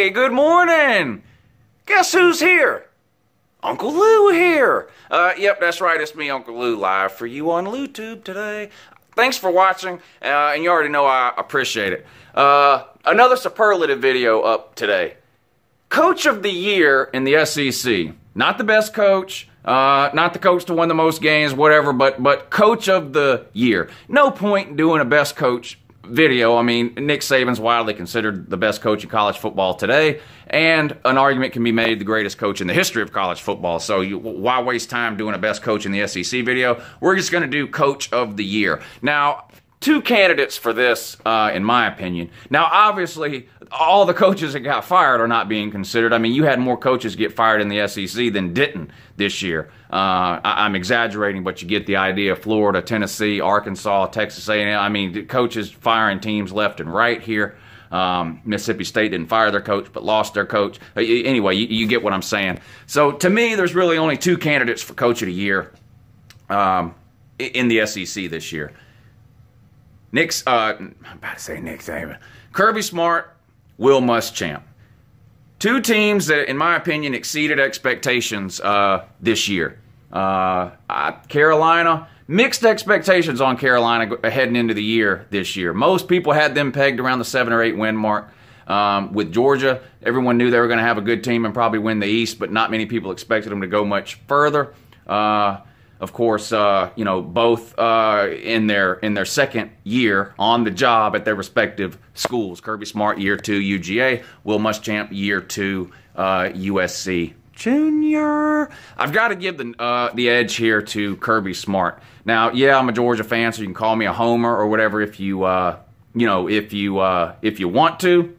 Hey, good morning. Guess who's here? Uncle Lou here. Yep, that's right. It's me, Uncle Lou, live for you on LouTube today. Thanks for watching, and you already know I appreciate it. Another superlative video up today. Coach of the year in the SEC. Not the best coach, not the coach to win the most games, whatever, but coach of the year. No point in doing a best coach video. I mean, Nick Saban's widely considered the best coach in college football today, and an argument can be made the greatest coach in the history of college football. So why waste time doing a best coach in the SEC video? We're just going to do coach of the year. Now, two candidates for this, in my opinion. Now, obviously, all the coaches that got fired are not being considered. I mean, you had more coaches get fired in the SEC than didn't this year. I'm exaggerating, but you get the idea. Florida, Tennessee, Arkansas, Texas A&M. I mean, coaches firing teams left and right here. Mississippi State didn't fire their coach, but lost their coach. Anyway, you get what I'm saying. So, to me, there's really only two candidates for coach of the year in the SEC this year. I'm about to say Nick Saban. Kirby Smart, Will Muschamp. Two teams that, in my opinion, exceeded expectations this year. Carolina, mixed expectations on Carolina heading into the year this year. Most people had them pegged around the 7 or 8 win mark. With Georgia, everyone knew they were going to have a good team and probably win the East, but not many people expected them to go much further. Of course, you know, both in their second year on the job at their respective schools. Kirby Smart, year 2, UGA. Will Muschamp, year 2, USC Junior. I've got to give the edge here to Kirby Smart. Now, yeah, I'm a Georgia fan, so you can call me a homer or whatever if you if you want to.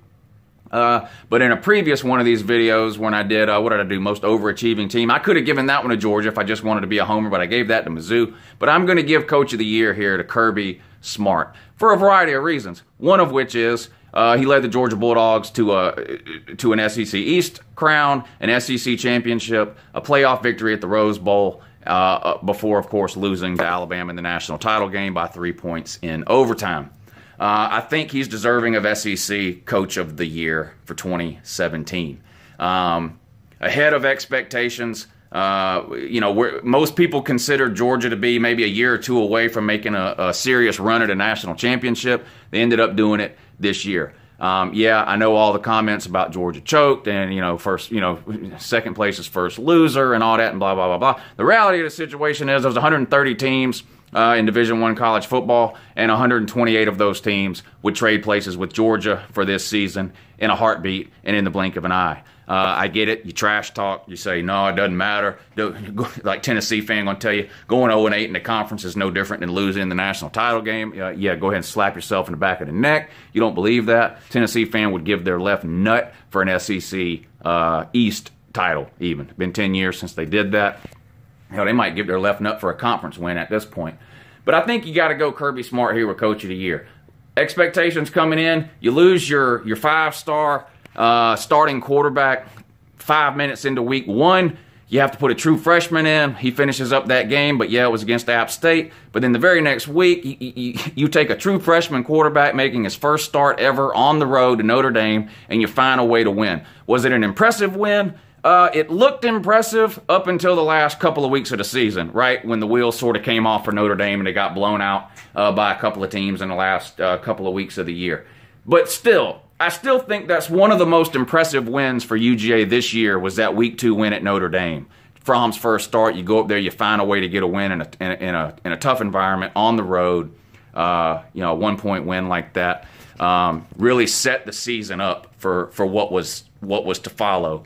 But in a previous one of these videos, when I did, what did I do? Most overachieving team. I could have given that one to Georgia if I just wanted to be a homer, but I gave that to Mizzou. But I'm going to give Coach of the Year here to Kirby Smart for a variety of reasons. One of which is he led the Georgia Bulldogs to an SEC East crown, an SEC championship, a playoff victory at the Rose Bowl, before, of course, losing to Alabama in the national title game by 3 points in overtime. I think he's deserving of SEC Coach of the Year for 2017. Ahead of expectations, you know, most people consider Georgia to be maybe a year or two away from making a serious run at a national championship. They ended up doing it this year. Yeah, I know all the comments about Georgia choked and, you know, second place is first loser and all that and blah, blah, blah, blah. The reality of the situation is there's 130 teams in Division I college football, and 128 of those teams would trade places with Georgia for this season in a heartbeat and in the blink of an eye. I get it. You trash talk. You say, no, it doesn't matter. Like Tennessee fan going to tell you, going 0-8 in the conference is no different than losing the national title game. Yeah, go ahead and slap yourself in the back of the neck. You don't believe that? Tennessee fan would give their left nut for an SEC East title even. It's been 10 years since they did that. Hell, they might give their left nut for a conference win at this point. But I think you got to go Kirby Smart here with Coach of the Year. Expectations coming in, you lose your 5-star starting quarterback 5 minutes into week 1. You have to put a true freshman in. He finishes up that game, but yeah, it was against App State. But then the very next week, you take a true freshman quarterback making his first start ever on the road to Notre Dame, and you find a way to win. Was it an impressive win? It looked impressive up until the last couple of weeks of the season, right? When the wheels sort of came off for Notre Dame and they got blown out by a couple of teams in the last couple of weeks of the year. But still, I still think that's one of the most impressive wins for UGA this year was that week 2 win at Notre Dame. Fromm's first start, you go up there, you find a way to get a win in a tough environment on the road. You know, a 1-point win like that really set the season up for what was to follow.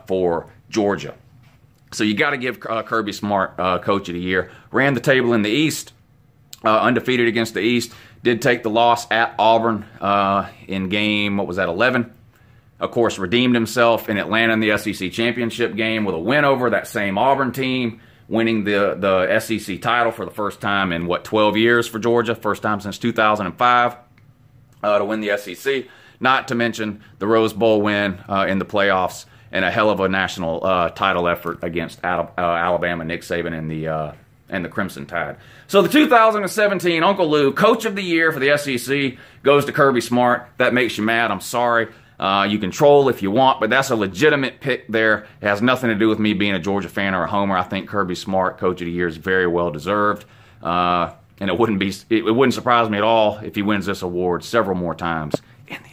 For Georgia. So you got to give Kirby Smart Coach of the Year. Ran the table in the East, undefeated against the East. Did take the loss at Auburn in game, 11? Of course, redeemed himself in Atlanta in the SEC championship game with a win over that same Auburn team, winning the SEC title for the first time in, 12 years for Georgia? First time since 2005 to win the SEC. Not to mention the Rose Bowl win in the playoffs, and a hell of a national title effort against Alabama, Nick Saban, and the Clemson Tide. So the 2017 Uncle Lou Coach of the Year for the SEC goes to Kirby Smart. That makes you mad. I'm sorry. You can troll if you want, but that's a legitimate pick there. It has nothing to do with me being a Georgia fan or a homer. I think Kirby Smart, Coach of the Year, is very well deserved. And it wouldn't surprise me at all if he wins this award several more times in the